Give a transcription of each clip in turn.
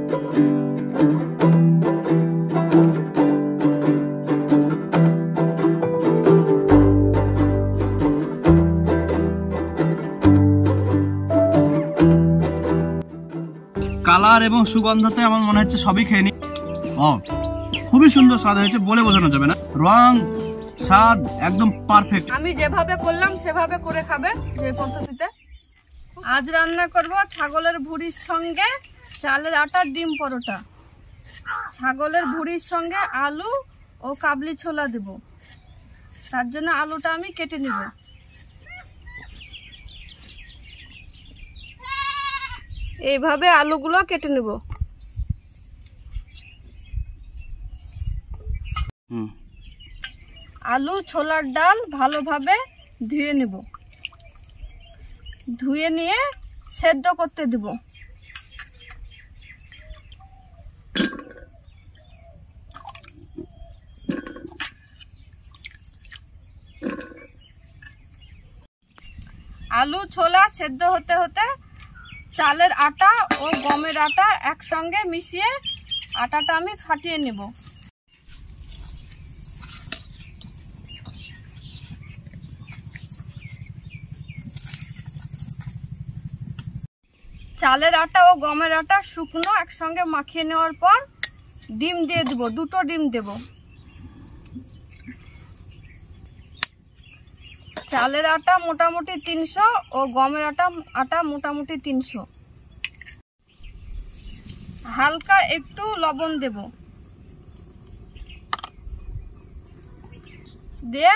Colour এবং সুগন্ধতে আমার মনে হচ্ছে সবই খেয়ে নি। খুবই সুন্দর স্বাদ হয়েছে, বলে বোঝানো যাবে না। রং স্বাদ একদম পারফেক্ট। আমি যেভাবে করলাম সেভাবে করে খাবে যে পদ্ধতিতে। আজ রান্না করব ছাগলের ভুঁড়ির সঙ্গে চালের আটার ডিম পরোটা। ছাগলের ভুঁড়ির সঙ্গে আলু ও কাবলি ছোলা দেব। তার জন্য আলুটা আমি কেটে নিব। এইভাবে আলুগুলো কেটে নেব। আলু ছোলার ডাল ভালোভাবে ধুয়ে নেব। ধুয়ে নিয়ে সেদ্ধ করতে দেব। আলু ছোলা সেদ্ধ হতে হতে চালের আটা ও গমের আটা একসঙ্গে মিশিয়ে আটাটা আমি ফাটিয়ে নেব। চালের আটা ও গমের আটা শুকনো একসঙ্গে মাখিয়ে নেওয়ার পর ডিম দিয়ে দেব। দুটো ডিম দেব। চালের আটা মোটামুটি 300 ও গমের আটা মোটামুটি 300। হালকা একটু লবণ দেব। দিয়ে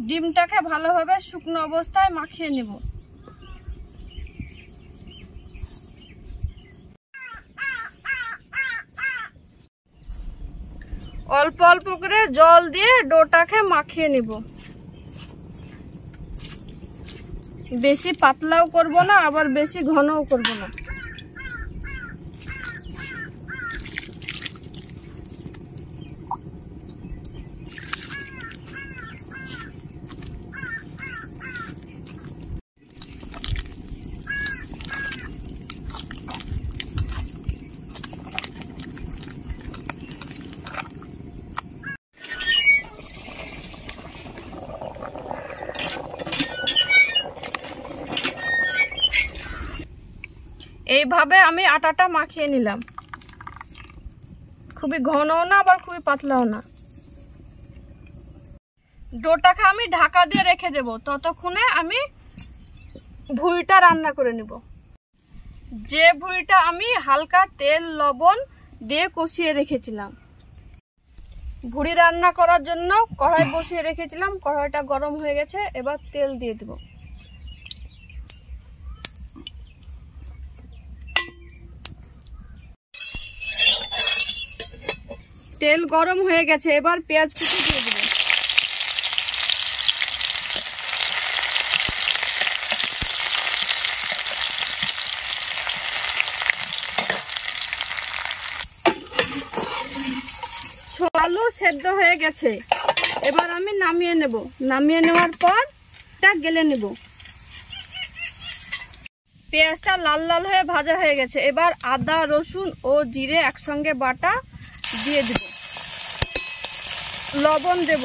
ডিমটাকে ভালোভাবে শুকনো অবস্থায় মাখিয়ে নেব। অল্প অল্প করে জল দিয়ে ডোটাকে মাখিয়ে নেব। বেশি পাতলাও করব না, আবার বেশি ঘনও করব না। এইভাবে আমি আটাটা মাখিয়ে নিলাম। খুবই ঘনও না আবার খুবই পাতলাও না। ডোটাকে আমি ঢাকা দিয়ে রেখে দেব। ততক্ষণে আমি ভুঁড়িটা রান্না করে নেব। যে ভুঁড়িটা আমি হালকা তেল লবণ দিয়ে কষিয়ে রেখেছিলাম। ভুঁড়ি রান্না করার জন্য কড়াই বসিয়ে রেখেছিলাম। কড়াইটা গরম হয়ে গেছে, এবার তেল দিয়ে দেব। তেল গরম হয়ে গেছে, এবার পেঁয়াজ কুচি দিয়ে দেব। আলু সেদ্ধ হয়ে গেছে, এবার আমি নামিয়ে নেব। নামিয়ে নেওয়ার পর এটা গেলে নেব। পেঁয়াজটা লাল লাল হয়ে ভাজা হয়ে গেছে, এবার আদা রসুন ও জিরে একসঙ্গে বাটা দিয়ে দেব। লবণ দেব,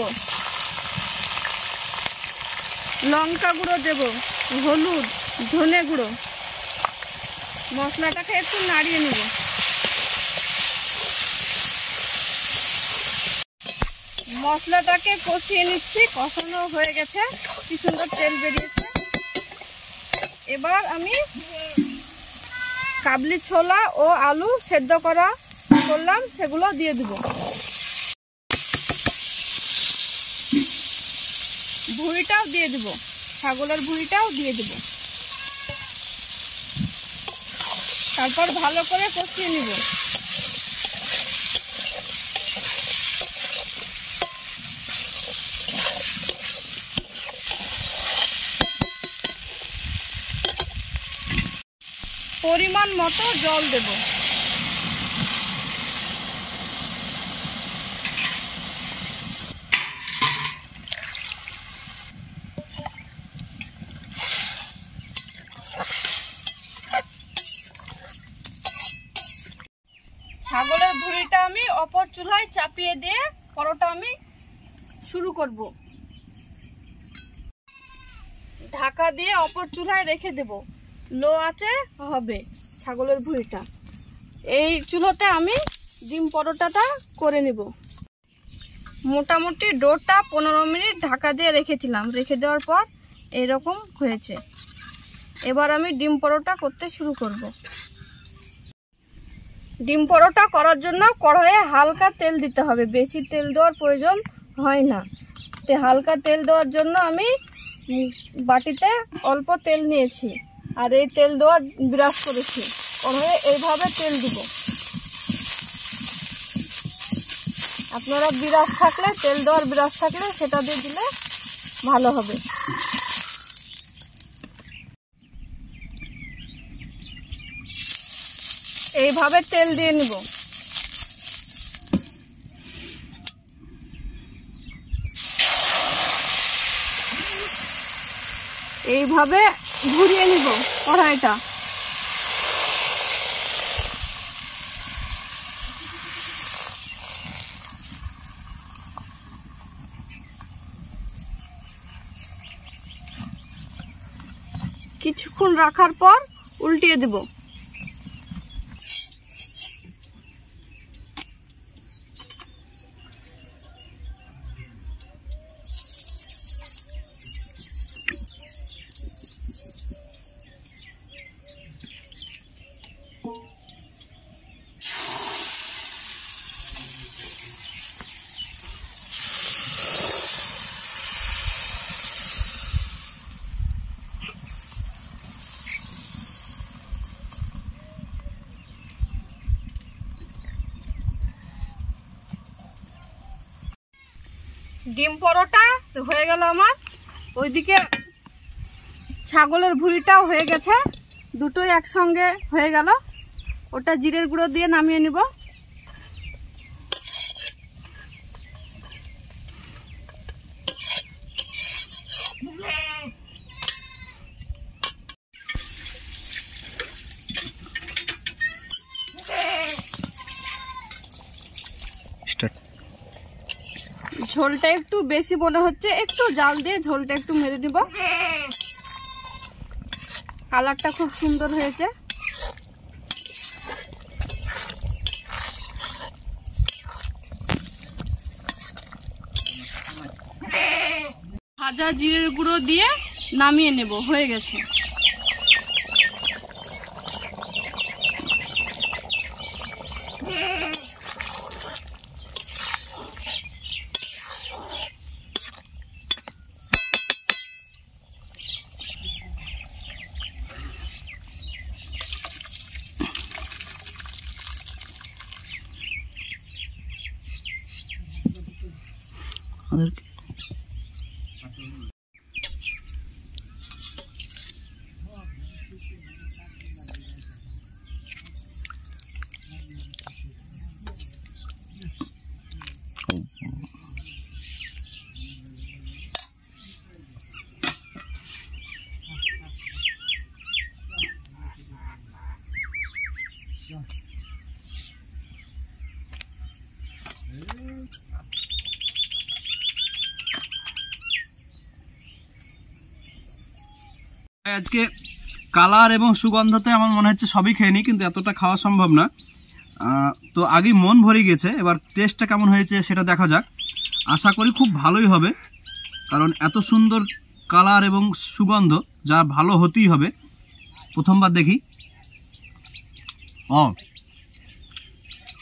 লঙ্কা গুঁড়ো দেব, হলুদ, ধনে গুঁড়ো। মশলাটাকে একটু নাড়িয়ে নেব। মশলাটাকে কষিয়ে নিচ্ছি। কষানো হয়ে গেছে, কি সুন্দর তেল বেরিয়েছে। এবার আমি কাবলি ছোলা ও আলু সেদ্ধ করলাম সেগুলো দিয়ে দেব। ভুঁড়িটাও দিয়ে দেব, ছাগলের ভুঁড়িটাও দিয়ে দেব। তারপর ভালো করে কষিয়ে নিব। পরিমাণ মতো জল দেব। ছাগলের ভুঁড়িটা আমি অপর চুলায় চাপিয়ে দিয়ে পরোটা আমি শুরু করব। ঢাকা দিয়ে অপর চুলায় রেখে দেব, লো আঁচে হবে ছাগলের ভুঁড়িটা। এই চুলোতে আমি ডিম পরোটাটা করে নিব। মোটামুটি ডোটা 15 মিনিট ঢাকা দিয়ে রেখেছিলাম, রেখে দেওয়ার পর এরকম হয়েছে। এবার আমি ডিম পরোটা করতে শুরু করব। ডিম পরোটা করার জন্য কড়াইয়ে হালকা তেল দিতে হবে, বেশি তেল দেওয়ার প্রয়োজন হয় না। হালকা তেল দেওয়ার জন্য আমি বাটিতে অল্প তেল নিয়েছি, আর এই তেল দেওয়া ব্রাশ করেছি। কড়াইয়ে এইভাবে তেল দিব। আপনারা বিরাস থাকলে, তেল দেওয়ার বিরাস থাকলে সেটা দিয়ে দিলে ভালো হবে। এইভাবে তেল দিয়ে নিব। এইভাবে ঘুরিয়ে নিব কড়াইটা। কিছুক্ষণ রাখার পর উল্টিয়ে দেব। ডিম পরোটা হয়ে গেল আমার। ওইদিকে ছাগলের ভুঁড়িটাও হয়ে গেছে, দুটোই একসঙ্গে হয়ে গেল। ওটা জিরের গুঁড়ো দিয়ে নামিয়ে নিব। ঝোলটা একটু বেশি মনে হচ্ছে, একটু জাল দিয়ে ঝোলটা একটু মেরে নিব। কালারটা খুব সুন্দর হয়েছে। ভাজা জিরের গুঁড়ো দিয়ে নামিয়ে নেব, হয়ে গেছে। আজকে কালার এবং সুগন্ধতে আমার মনে হচ্ছে সবই খেয়ে নিই, কিন্তু এতটা খাওয়া সম্ভব না। তো আগে মন ভরে গেছে, এবার টেস্টটা কেমন হয়েছে সেটা দেখা যাক। আশা করি খুব ভালোই হবে, কারণ এত সুন্দর কালার এবং সুগন্ধ, যা ভালো হতেই হবে। প্রথমবার দেখি।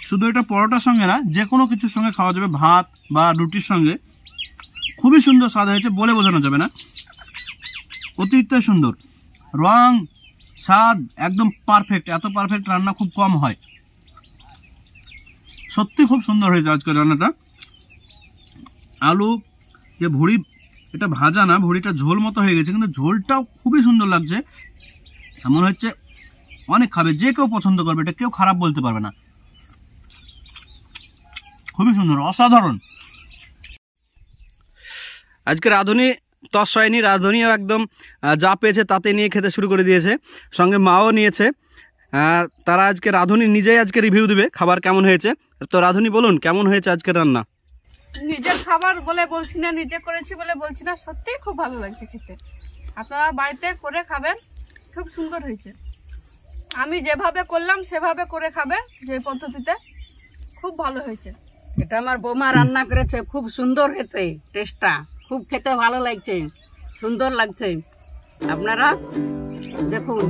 শুধু এটা পরোটার সঙ্গে না, যে কোনো কিছুর সঙ্গে খাওয়া যাবে, ভাত বা রুটির সঙ্গে। খুবই সুন্দর স্বাদ হয়েছে, বলে বোঝানো যাবে না, অতিরিক্ত সুন্দর। রং, স্বাদ একদম পারফেক্ট। এত পারফেক্ট রান্না খুব কম হয়। সত্যি খুব সুন্দর হয়েছে আজকের রান্নাটা। আলু যে ভুঁড়ি, এটা ভাজা না, ভুঁড়িটা ঝোল মতো হয়ে গেছে, কিন্তু ঝোলটাও খুবই সুন্দর লাগছে। এমন হচ্ছে অনেক খাবে, যে কেউ পছন্দ করবে, এটা কেউ খারাপ বলতে পারবে না। খুবই সুন্দর, অসাধারণ। আজকে রাঁধুনি তস হয়নি, রাঁধুনিও একদম যা পেয়েছে তাতে নিয়ে খেতে শুরু করে দিয়েছে, সঙ্গে মাও নিয়েছে। তারা আজকে রাঁধুনি নিজেই আজকে রিভিউ দিবে খাবার কেমন হয়েছে। তো রাঁধুনি বলুন কেমন হয়েছে আজকের রান্না। নিজের খাবার বলে বলছি না, নিজে করেছি বলে বলছি না, সত্যিই খুব ভালো লাগছে খেতে। আপনারা বাড়িতে করে খাবেন, খুব সুন্দর হয়েছে। আমি যেভাবে করলাম সেভাবে করে খাবেন, যে পদ্ধতিতে, খুব ভালো হয়েছে। এটা আমার বৌমা রান্না করেছে, খুব সুন্দর হয়েছে, টেস্টটা খুব খেতে ভালো লাগছে, সুন্দর লাগছে। আপনারা দেখুন।